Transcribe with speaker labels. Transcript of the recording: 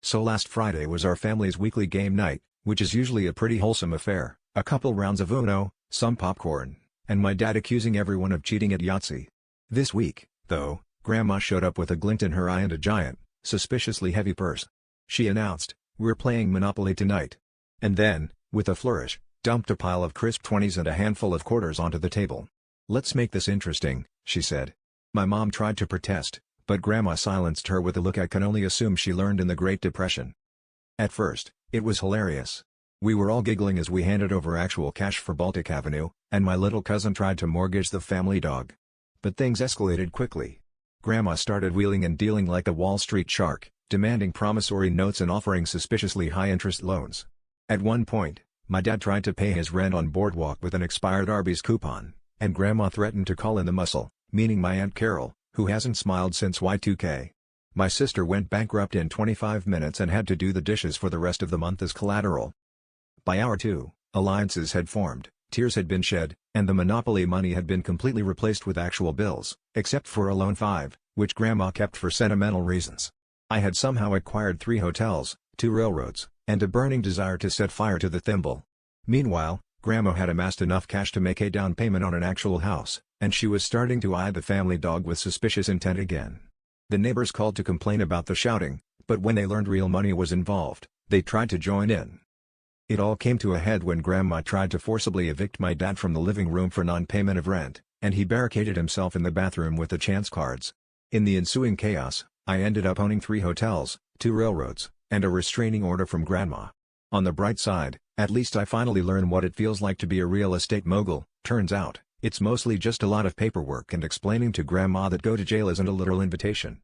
Speaker 1: So last Friday was our family's weekly game night, which is usually a pretty wholesome affair, a couple rounds of Uno, some popcorn, and my dad accusing everyone of cheating at Yahtzee. This week, though, Grandma showed up with a glint in her eye and a giant, suspiciously heavy purse. She announced, "We're playing Monopoly tonight." And then, with a flourish, dumped a pile of crisp 20s and a handful of quarters onto the table. "Let's make this interesting," she said. My mom tried to protest, but Grandma silenced her with a look I can only assume she learned in the Great Depression. At first, it was hilarious. We were all giggling as we handed over actual cash for Baltic Avenue, and my little cousin tried to mortgage the family dog. But things escalated quickly. Grandma started wheeling and dealing like a Wall Street shark, demanding promissory notes and offering suspiciously high-interest loans. At one point, my dad tried to pay his rent on Boardwalk with an expired Arby's coupon, and Grandma threatened to call in the muscle, meaning my Aunt Carol, who hasn't smiled since Y2K. My sister went bankrupt in 25 minutes and had to do the dishes for the rest of the month as collateral. By hour 2, alliances had formed, tears had been shed, and the Monopoly money had been completely replaced with actual bills, except for a Loan 5, which Grandma kept for sentimental reasons. I had somehow acquired 3 hotels, 2 railroads, and a burning desire to set fire to the thimble. Meanwhile, Grandma had amassed enough cash to make a down payment on an actual house, and she was starting to eye the family dog with suspicious intent again. The neighbors called to complain about the shouting, but when they learned real money was involved, they tried to join in. It all came to a head when Grandma tried to forcibly evict my dad from the living room for non-payment of rent, and he barricaded himself in the bathroom with the chance cards. In the ensuing chaos, I ended up owning 3 hotels, 2 railroads, and a restraining order from Grandma. On the bright side, at least I finally learned what it feels like to be a real estate mogul. Turns out, it's mostly just a lot of paperwork and explaining to Grandma that go to jail isn't a literal invitation.